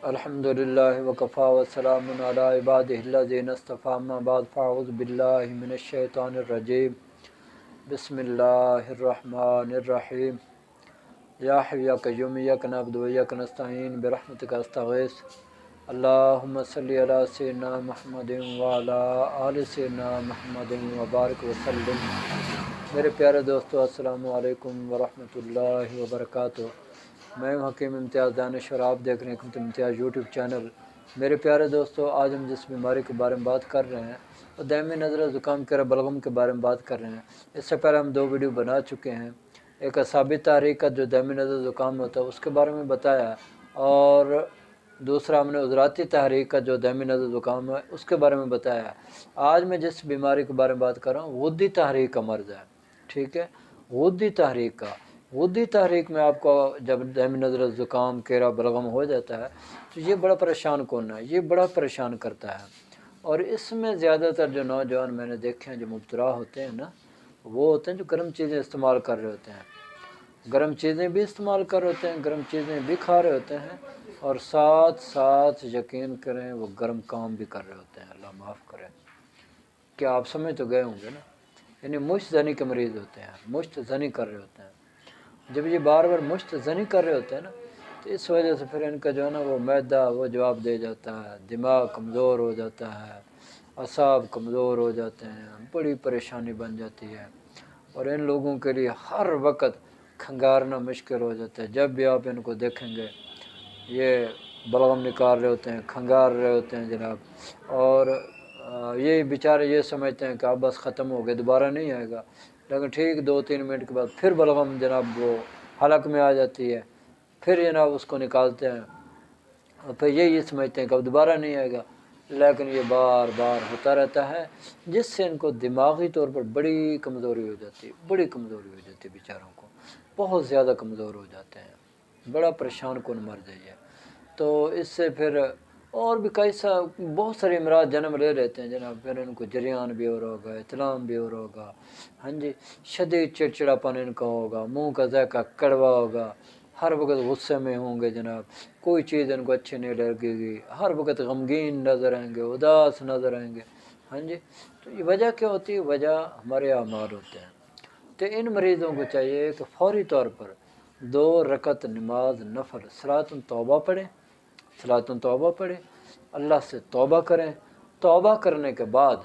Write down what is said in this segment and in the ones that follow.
الحمدللہ وکفا وسلام علی عبادہ الذین اصطفی اما بعد فاعوذ باللہ من الشیطان الرجیم بسم اللہ الرحمن الرحیم یا حی یا قیوم ایاک نعبد و ایاک نستعین برحمتک استغیث اللہم صلی علی سیدنا محمد وعلی آل سیدنا محمد وبارک وسلم۔ میرے پیارے دوستو السلام علیکم ورحمۃ اللہ وبرکاتہ۔ میں ہوں حکیم امتیاز دانش اور آپ دیکھ رہے ہیں حکمت امتیاز یوٹیوب چینل۔ میرے پیارے دوستو، آج ہم جس بیماری کے بارے میں بات کر رہے ہیں وہ دائمی نزلہ زکام کیرا بلغم کے بارے میں بات کر رہے ہیں۔ اس سے پہلے ہم 2 ویڈیو بنا چکے ہیں، ایک اعصابی تحریک کا جو دائمی نزلہ زکام ہوتا ہے اس کے بارے میں بتایا، اور دوسرا ہم نے عضلاتی تحریک کا جو دائمی نزلہ زکام ہے اس کے بارے میں بتایا۔ آج میں جس بیماری کے بارے میں بات کر رہا ہوں غدی تحریک کا مرض ہے، ٹھیک ہے، غدی تحریک کا۔ غدی تحریک میں آپ کو جب دائمی نزلہ زکام کیرا بلغم ہو جاتا ہے تو یہ بڑا پریشان کون ہے، یہ بڑا پریشان کرتا ہے۔ اور اس میں زیادہ تر جو نوجوان میں نے دیکھے ہیں جو مبتلا ہوتے ہیں نا، وہ ہوتے ہیں جو گرم چیزیں استعمال کر رہے ہوتے ہیں، گرم چیزیں بھی استعمال کر رہے ہوتے ہیں، گرم چیزیں بھی کھا رہے ہوتے ہیں، اور ساتھ ساتھ یقین کریں وہ گرم کام بھی کر رہے ہوتے ہیں۔ اللہ معاف کرے، کیا آپ سمجھ تو گئے ہوں گے نا، یعنی مشت زنی کے مریض ہوتے ہیں، مشت زنی کر رہے ہوتے ہیں۔ جب یہ بار بار مشت زنی کر رہے ہوتے ہیں نا تو اس وجہ سے پھر ان کا جو ہے نا وہ معدہ وہ جواب دے جاتا ہے، دماغ کمزور ہو جاتا ہے، اعصاب کمزور ہو جاتے ہیں، بڑی پریشانی بن جاتی ہے، اور ان لوگوں کے لیے ہر وقت کھنگارنا مشکل ہو جاتا ہے۔ جب بھی آپ ان کو دیکھیں گے یہ بلغم نکال رہے ہوتے ہیں، کھنگار رہے ہوتے ہیں جناب، اور یہ بیچارے یہ سمجھتے ہیں کہ اب بس ختم ہو گئے، دوبارہ نہیں آئے گا، لیکن ٹھیک 2-3 منٹ کے بعد پھر بلغم جناب وہ حلق میں آ جاتی ہے، پھر جناب اس کو نکالتے ہیں، اور پھر یہ سمجھتے ہیں کہ اب دوبارہ نہیں آئے گا، لیکن یہ بار بار ہوتا رہتا ہے، جس سے ان کو دماغی طور پر بڑی کمزوری ہو جاتی ہے، بڑی کمزوری ہو جاتی ہے، بیچاروں کو بہت زیادہ کمزور ہو جاتے ہیں، بڑا پریشان کن مرض ہے یہ۔ تو اس سے پھر اور بھی کئی بہت سارے امراض جنم لے لیتے ہیں جناب، پھر ان کو جریان بھی ہو رہا ہوگا، اطلام بھی ہو رہا ہوگا، ہاں جی، شدید چڑچڑاپن ان کا ہوگا، منہ کا ذائقہ کڑوا ہوگا، ہر وقت غصے میں ہوں گے جناب، کوئی چیز ان کو اچھی نہیں لگے گی، ہر وقت غمگین نظر آئیں گے، اداس نظر آئیں گے، ہاں جی۔ تو یہ وجہ کیا ہوتی ہے؟ وجہ ہمارے اعمال ہوتے ہیں۔ تو ان مریضوں کو چاہیے کہ فوری طور پر 2 رکعت نماز نفل صلاۃ توبہ پڑھیں، صلاۃ توبہ پڑھیں، اللہ سے توبہ کریں، توبہ کرنے کے بعد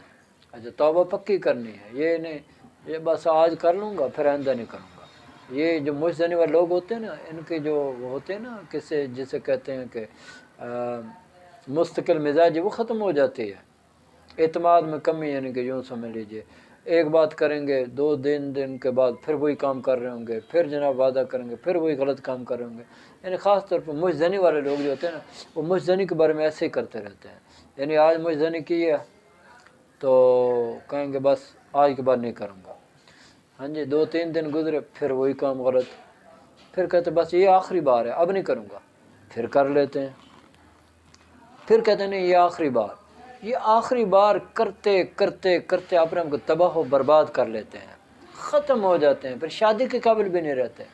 اچھا توبہ پکی کرنی ہے، یہ نہیں یہ بس آج کر لوں گا پھر آئندہ نہیں کروں گا۔ یہ جو مجھ جانے والے لوگ ہوتے ہیں نا، ان کے جو وہ ہوتے ہیں نا جسے کہتے ہیں کہ مستقل مزاجی، وہ ختم ہو جاتی ہے، اعتماد میں کمی، یعنی کہ یوں سمجھ لیجئے ایک بات کریں گے 2 دن کے بعد پھر وہی کام کر رہے ہوں گے، پھر جناب وعدہ کریں گے پھر وہی غلط کام کر رہے ہوں گے، یعنی خاص طور پر مجھ زنی والے لوگ جو ہوتے ہیں نا وہ مجھ زنی کے بارے میں ایسے ہی کرتے رہتے ہیں، یعنی آج مجھ زنی کی ہے تو کہیں گے بس آج کے بعد نہیں کروں گا، ہاں جی، 2-3 دن گزرے پھر وہی کام غلط، پھر کہتے ہیں بس یہ آخری بار ہے اب نہیں کروں گا، پھر کر لیتے ہیں، پھر کہتے ہیں نہیں یہ آخری بار، یہ آخری بار کرتے کرتے کرتے اپنے آپ کو تباہ و برباد کر لیتے ہیں، ختم ہو جاتے ہیں، پھر شادی کے قابل بھی نہیں رہتے،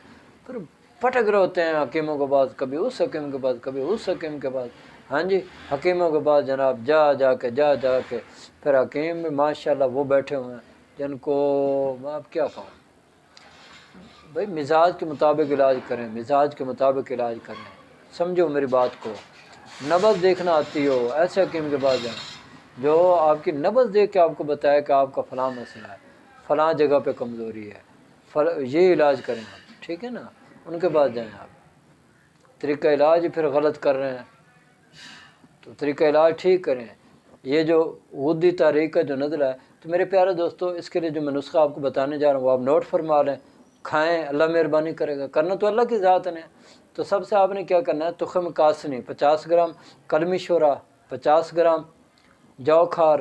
پھر پھٹک رہے ہوتے ہیں حکیموں کے پاس، کبھی اس حکیم کے پاس کبھی اس حکیم کے پاس، ہاں جی، حکیموں کے پاس جناب جا کے پھر حکیم بھی ماشاءاللہ وہ بیٹھے ہوئے ہیں جن کو میں اب کیا کہوں، بھائی مزاج کے مطابق علاج کریں، مزاج کے مطابق علاج کریں، سمجھو میری بات کو، نبض دیکھنا آتی ہو ایسے حکیم کے پاس جائیں جو آپ کی نبض دیکھ کے آپ کو بتائے کہ آپ کا فلاں مسئلہ ہے، فلاں جگہ پہ کمزوری ہے، یہ علاج کریں آپ، ٹھیک ہے نا، ان کے پاس جائیں آپ، طریقہ علاج پھر غلط کر رہے ہیں تو طریقہ علاج ٹھیک کریں۔ یہ جو غدی تحریک کا جو نزلہ ہے تو میرے پیارے دوستو، اس کے لیے جو میں نسخہ آپ کو بتانے جا رہا ہوں وہ آپ نوٹ فرما لیں، کھائیں، اللہ مہربانی کرے گا، کرنا تو اللہ کی ذات نے۔ تو سب سے آپ نے کیا کرنا ہے، تخم کاسنی 50 گرام، کلمی شورا 50 گرام، جو کھار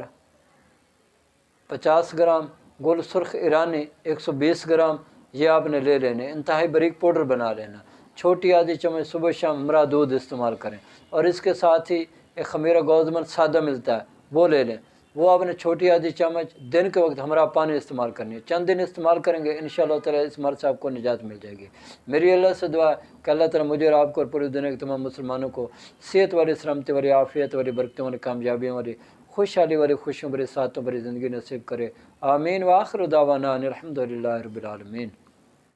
50 گرام، گل سرخ ایرانی 120 گرام، یہ آپ نے لے لینے، انتہائی باریک پاؤڈر بنا لینا، چھوٹی آدھی چمچ صبح شام مرا دودھ استعمال کریں، اور اس کے ساتھ ہی ایک خمیرہ گوزمن سادہ ملتا ہے وہ لے لیں، وہ آپ نے چھوٹی آدھی چمچ دن کے وقت ہمارا پانی استعمال کرنی ہے. چند دن استعمال کریں گے انشاءاللہ تعالیٰ اس مرض سے آپ کو نجات مل جائے گی. میری اللہ سے دعا ہے کہ اللہ تعالیٰ مجھے اور آپ کو اور پوری دنیا کے تمام مسلمانوں کو صحت والی، سلامتی والی، عافیت والی، برکتوں والی، کامیابیوں والی، خوشحالی والی، خوشیوں بری، سعادتوں بری زندگی نصیب کرے. آمین. وآخر دعوانا ان الحمد للہ رب العالمین.